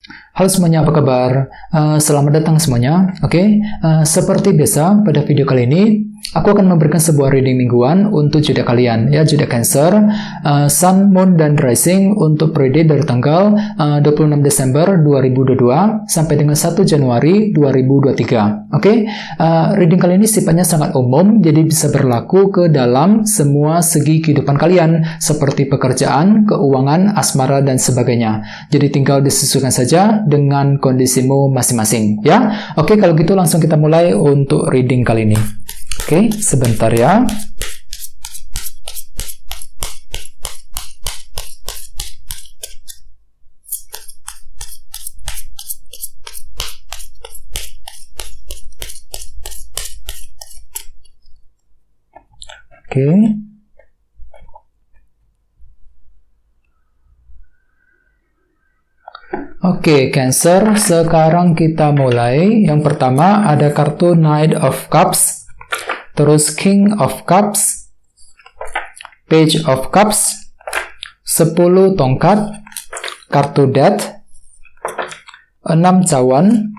Halo semuanya, apa kabar? Selamat datang semuanya. Seperti biasa, pada video kali ini aku akan memberikan sebuah reading mingguan untuk zodiak kalian, ya, zodiak Cancer, Sun, Moon, dan Rising untuk periode dari tanggal 26 Desember 2022 sampai dengan 1 Januari 2023. Reading kali ini sifatnya sangat umum, jadi bisa berlaku ke dalam semua segi kehidupan kalian, seperti pekerjaan, keuangan, asmara, dan sebagainya. Jadi tinggal disesuaikan saja dengan kondisimu masing-masing, ya. Kalau gitu langsung kita mulai untuk reading kali ini. Sebentar ya. Cancer, sekarang kita mulai. Yang pertama ada kartu Knight of Cups, terus King of Cups, Page of Cups, 10 tongkat, kartu Death, 6 cawan,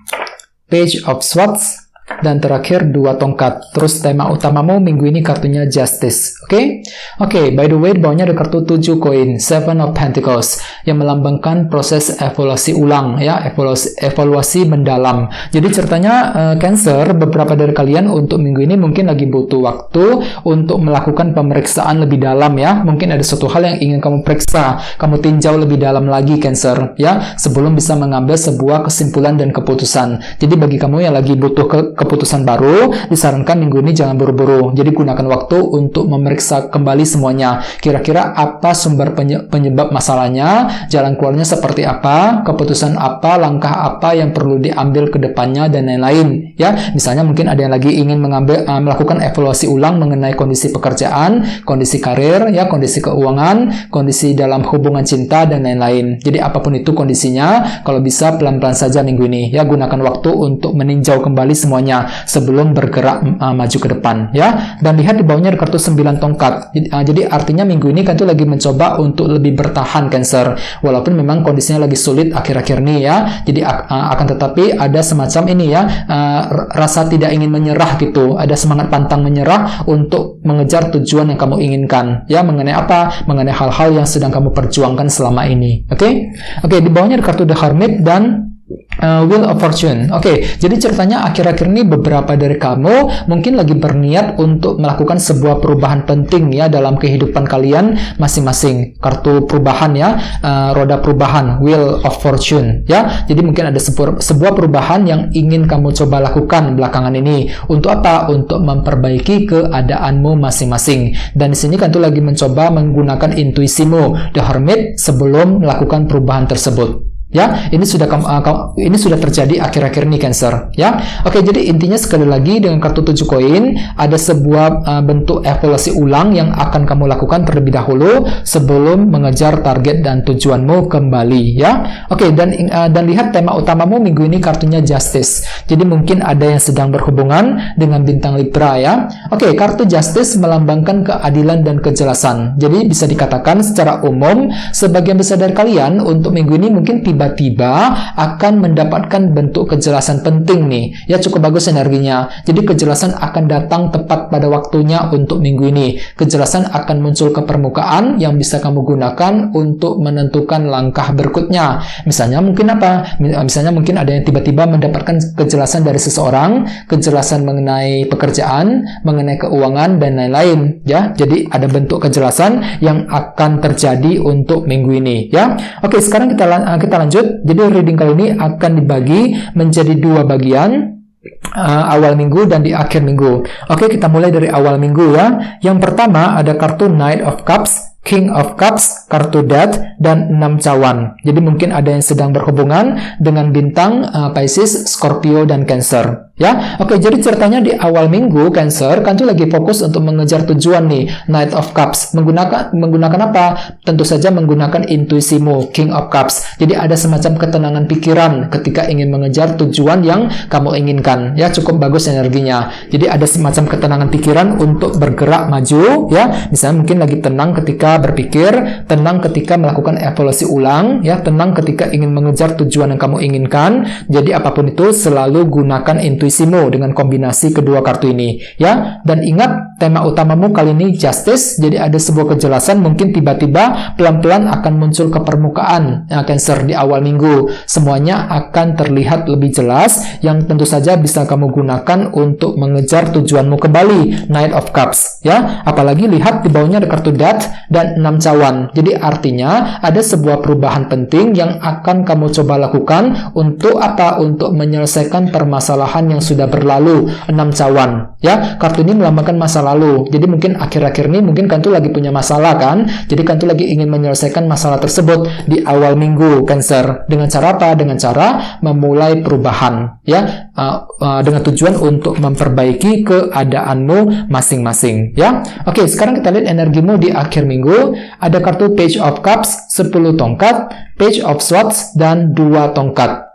Page of Swords, dan terakhir 2 tongkat. Terus tema utamamu minggu ini kartunya Justice. By the way, di bawahnya ada kartu 7 koin, 7 of Pentacles, yang melambangkan proses evaluasi ulang, ya, evaluasi mendalam. Jadi ceritanya Cancer, beberapa dari kalian untuk minggu ini mungkin lagi butuh waktu untuk melakukan pemeriksaan lebih dalam, ya. Mungkin ada suatu hal yang ingin kamu periksa, kamu tinjau lebih dalam lagi, Cancer, ya, sebelum bisa mengambil sebuah kesimpulan dan keputusan. Jadi bagi kamu yang lagi butuh keputusan baru, disarankan minggu ini jangan buru-buru. Jadi gunakan waktu untuk memeriksa kembali semuanya. Kira-kira apa sumber penyebab masalahnya, jalan keluarnya seperti apa, keputusan apa, langkah apa yang perlu diambil ke depannya, dan lain-lain, ya. Misalnya mungkin ada yang lagi ingin melakukan evaluasi ulang mengenai kondisi pekerjaan, kondisi karir, ya, kondisi keuangan, kondisi dalam hubungan cinta, dan lain-lain. Jadi apapun itu kondisinya, kalau bisa pelan-pelan saja minggu ini, ya. Gunakan waktu untuk meninjau kembali semuanya sebelum bergerak maju ke depan, ya. Dan lihat di bawahnya ada kartu 9 tongkat. Jadi artinya minggu ini kan tuh lagi mencoba untuk lebih bertahan, Cancer, walaupun memang kondisinya lagi sulit akhir-akhir ini, ya. Jadi akan tetapi ada semacam ini, ya, rasa tidak ingin menyerah gitu, ada semangat pantang menyerah untuk mengejar tujuan yang kamu inginkan, ya. Mengenai apa? Mengenai hal-hal yang sedang kamu perjuangkan selama ini. Di bawahnya ada kartu The Hermit dan Wheel of Fortune. Jadi ceritanya akhir-akhir ini beberapa dari kamu mungkin lagi berniat untuk melakukan sebuah perubahan penting, ya, dalam kehidupan kalian masing-masing. Kartu perubahan, ya, roda perubahan, Wheel of Fortune, ya. Jadi mungkin ada sebuah perubahan yang ingin kamu coba lakukan belakangan ini. Untuk apa? Untuk memperbaiki keadaanmu masing-masing. Dan di sini kan tuh lagi mencoba menggunakan intuisimu, The Hermit, sebelum melakukan perubahan tersebut. Ya, ini sudah terjadi akhir-akhir ini, Cancer, ya. Jadi intinya sekali lagi dengan kartu 7 koin ada sebuah bentuk evaluasi ulang yang akan kamu lakukan terlebih dahulu sebelum mengejar target dan tujuanmu kembali, ya. Dan lihat tema utamamu minggu ini kartunya Justice. Jadi mungkin ada yang sedang berhubungan dengan bintang Libra, ya. Kartu Justice melambangkan keadilan dan kejelasan. Jadi bisa dikatakan secara umum sebagian besar dari kalian untuk minggu ini mungkin tiba-tiba akan mendapatkan bentuk kejelasan penting nih, ya. Cukup bagus energinya. Jadi kejelasan akan datang tepat pada waktunya untuk minggu ini. Kejelasan akan muncul ke permukaan yang bisa kamu gunakan untuk menentukan langkah berikutnya. Misalnya mungkin apa? Misalnya mungkin ada yang tiba-tiba mendapatkan kejelasan dari seseorang, kejelasan mengenai pekerjaan, mengenai keuangan, dan lain-lain, ya. Jadi ada bentuk kejelasan yang akan terjadi untuk minggu ini, ya. Sekarang kita lanjut. Jadi reading kali ini akan dibagi menjadi 2 bagian, awal minggu dan di akhir minggu. Kita mulai dari awal minggu, ya. Yang pertama ada kartu Knight of Cups, King of Cups, kartu Death, dan 6 cawan. Jadi mungkin ada yang sedang berhubungan dengan bintang Pisces, Scorpio, dan Cancer, Ya, oke, jadi ceritanya di awal minggu Cancer kan tuh lagi fokus untuk mengejar tujuan nih, Knight of Cups. Menggunakan apa? Tentu saja menggunakan intuisimu, King of Cups. Jadi ada semacam ketenangan pikiran ketika ingin mengejar tujuan yang kamu inginkan. Ya, cukup bagus energinya. Jadi ada semacam ketenangan pikiran untuk bergerak maju, ya. Misalnya mungkin lagi tenang ketika berpikir, tenang ketika melakukan evaluasi ulang, ya, tenang ketika ingin mengejar tujuan yang kamu inginkan. Jadi apapun itu selalu gunakan intuisimu dengan kombinasi kedua kartu ini, ya. Dan ingat, tema utamamu kali ini justice, jadi ada sebuah kejelasan mungkin tiba-tiba pelan-pelan akan muncul ke permukaan, ya, Cancer, di awal minggu. Semuanya akan terlihat lebih jelas, yang tentu saja bisa kamu gunakan untuk mengejar tujuanmu kembali, Knight of Cups, ya. Apalagi lihat di bawahnya ada kartu Death dan 6 cawan. Jadi artinya ada sebuah perubahan penting yang akan kamu coba lakukan untuk apa? Untuk menyelesaikan permasalahan yang sudah berlalu, 6 cawan, ya. Kartu ini melambangkan masa lalu. Jadi mungkin akhir-akhir ini mungkin Kantu lagi punya masalah kan? Jadi Kantu lagi ingin menyelesaikan masalah tersebut di awal minggu, Cancer. Dengan cara apa? Dengan cara memulai perubahan, ya. Dengan tujuan untuk memperbaiki keadaanmu masing-masing, ya. Oke, sekarang kita lihat energimu di akhir minggu. Ada kartu Page of Cups, 10 tongkat, Page of Swords, dan 2 tongkat.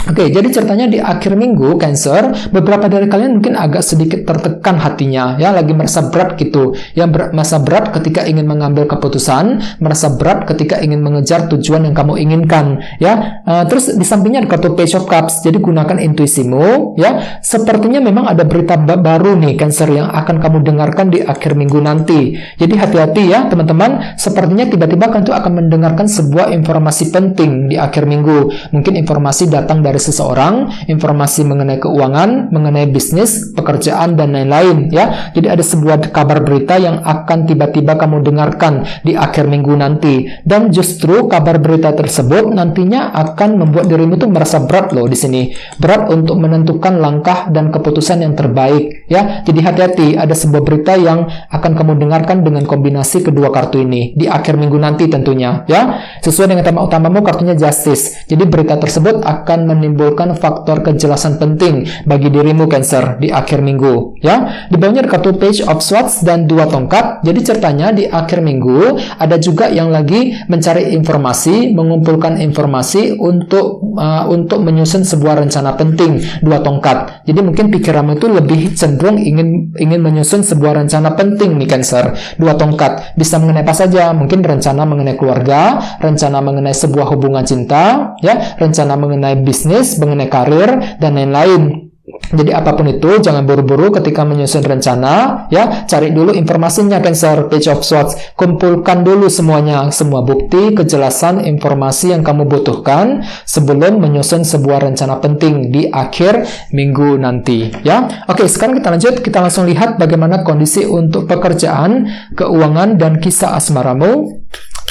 Oke, jadi ceritanya di akhir minggu, Cancer, beberapa dari kalian mungkin agak sedikit tertekan hatinya, ya, lagi merasa berat gitu, ya, merasa berat ketika ingin mengambil keputusan, merasa berat ketika ingin mengejar tujuan yang kamu inginkan, ya. Terus di sampingnya ada kartu Page of Cups, jadi gunakan intuisimu, ya. Sepertinya memang ada berita baru nih, Cancer, yang akan kamu dengarkan di akhir minggu nanti. Jadi hati-hati ya, teman-teman, sepertinya tiba-tiba Kantu akan mendengarkan sebuah informasi penting di akhir minggu, mungkin informasi datang dari seseorang, informasi mengenai keuangan, mengenai bisnis, pekerjaan, dan lain-lain, ya. Jadi ada sebuah kabar berita yang akan tiba-tiba kamu dengarkan di akhir minggu nanti, dan justru kabar berita tersebut nantinya akan membuat dirimu tuh merasa berat loh di sini, berat untuk menentukan langkah dan keputusan yang terbaik, ya. Jadi hati-hati, ada sebuah berita yang akan kamu dengarkan dengan kombinasi kedua kartu ini di akhir minggu nanti tentunya, ya. Sesuai dengan tema utamamu, kartunya Justice. Jadi berita tersebut akan menimbulkan faktor kejelasan penting bagi dirimu, Cancer, di akhir minggu, ya. Di bawahnya ada kartu Page of Swords dan 2 tongkat. Jadi ceritanya di akhir minggu ada juga yang lagi mencari informasi, mengumpulkan informasi untuk menyusun sebuah rencana penting, 2 tongkat. Jadi mungkin pikiranmu itu lebih cenderung ingin menyusun sebuah rencana penting nih, Cancer. 2 tongkat bisa mengenai apa saja, mungkin rencana mengenai keluarga, rencana mengenai sebuah hubungan cinta, ya, rencana mengenai bisnis, mengenai karir, dan lain-lain. Jadi apapun itu, jangan buru-buru ketika menyusun rencana, ya. Cari dulu informasinya, Cancer. Page of Swords, kumpulkan dulu semuanya, semua bukti, kejelasan, informasi yang kamu butuhkan sebelum menyusun sebuah rencana penting di akhir minggu nanti, ya. Oke, sekarang kita lanjut, kita langsung lihat bagaimana kondisi untuk pekerjaan, keuangan, dan kisah asmaramu.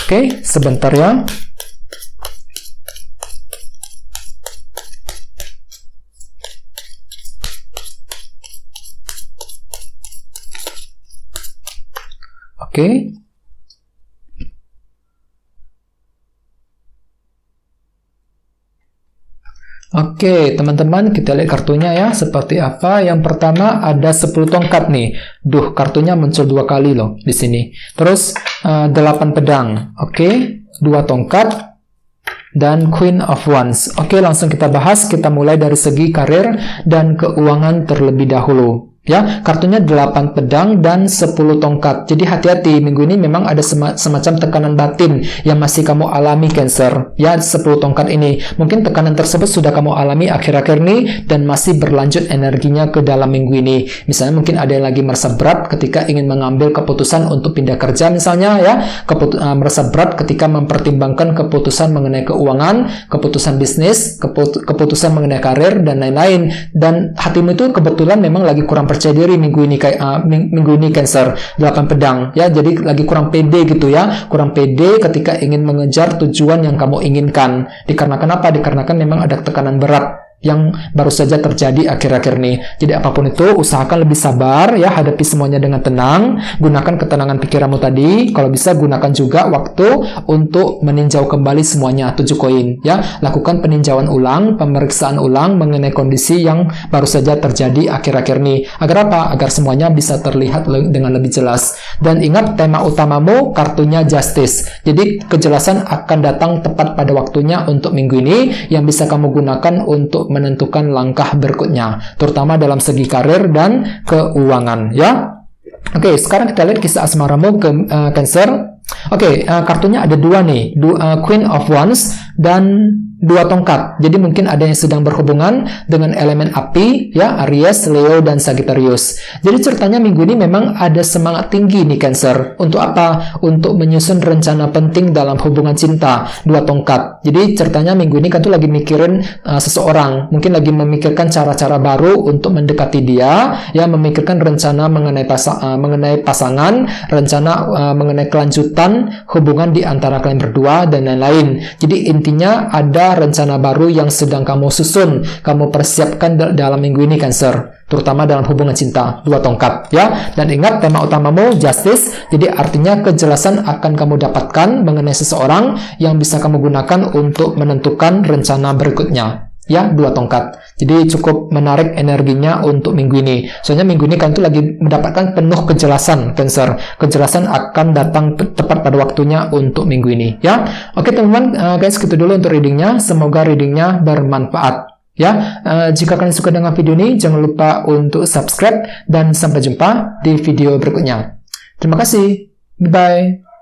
Oke, sebentar ya. Oke. Oke, teman-teman, kita lihat kartunya ya, seperti apa. Yang pertama ada 10 tongkat nih. Duh, kartunya muncul 2 kali loh di sini. Terus 8 pedang. Oke, 2 tongkat dan Queen of Wands. Oke, langsung kita bahas. Kita mulai dari segi karir dan keuangan terlebih dahulu. Ya, kartunya 8 pedang dan 10 tongkat. Jadi hati-hati, minggu ini memang ada semacam tekanan batin yang masih kamu alami, Cancer. Ya, 10 tongkat ini. Mungkin tekanan tersebut sudah kamu alami akhir-akhir ini dan masih berlanjut energinya ke dalam minggu ini. Misalnya mungkin ada yang lagi merasa berat ketika ingin mengambil keputusan untuk pindah kerja misalnya, ya. Merasa berat ketika mempertimbangkan keputusan mengenai keuangan, keputusan bisnis, keputusan mengenai karir, dan lain-lain. Dan hatimu itu kebetulan memang lagi kurang percaya diri minggu ini, Cancer. 8 pedang, ya. Jadi lagi kurang pede gitu ya, kurang pede ketika ingin mengejar tujuan yang kamu inginkan. Dikarenakan apa? Dikarenakan memang ada tekanan berat yang baru saja terjadi akhir-akhir ini. Jadi apapun itu, usahakan lebih sabar ya, hadapi semuanya dengan tenang, gunakan ketenangan pikiranmu tadi. Kalau bisa gunakan juga waktu untuk meninjau kembali semuanya 7 koin ya. Lakukan peninjauan ulang, pemeriksaan ulang mengenai kondisi yang baru saja terjadi akhir-akhir ini. Agar apa? Agar semuanya bisa terlihat dengan lebih jelas. Dan ingat, tema utamamu kartunya Justice. Jadi kejelasan akan datang tepat pada waktunya untuk minggu ini, yang bisa kamu gunakan untuk menentukan langkah berikutnya, terutama dalam segi karir dan keuangan ya. Oke, sekarang kita lihat kisah asmaramu ke Cancer. Oke, kartunya ada 2 nih, Queen of Wands dan 2 tongkat. Jadi mungkin ada yang sedang berhubungan dengan elemen api ya, Aries, Leo, dan Sagittarius. Jadi ceritanya minggu ini memang ada semangat tinggi nih Cancer. Untuk apa? Untuk menyusun rencana penting dalam hubungan cinta, 2 tongkat. Jadi ceritanya minggu ini kan tuh lagi mikirin seseorang, mungkin lagi memikirkan cara-cara baru untuk mendekati dia ya, memikirkan rencana mengenai pasangan, rencana mengenai kelanjutan hubungan di antara kalian berdua dan lain-lain. Jadi intinya ada rencana baru yang sedang kamu susun, kamu persiapkan dalam minggu ini Cancer, terutama dalam hubungan cinta, 2 tongkat ya. Dan ingat, tema utamamu Justice, jadi artinya kejelasan akan kamu dapatkan mengenai seseorang yang bisa kamu gunakan untuk menentukan rencana berikutnya ya, 2 tongkat. Jadi cukup menarik energinya untuk minggu ini. Soalnya minggu ini kan tuh lagi mendapatkan penuh kejelasan Cancer. Kejelasan akan datang tepat pada waktunya untuk minggu ini ya. Oke teman-teman, guys, gitu dulu untuk readingnya. Semoga readingnya bermanfaat ya. Jika kalian suka dengan video ini, jangan lupa untuk subscribe dan sampai jumpa di video berikutnya. Terima kasih. Bye bye.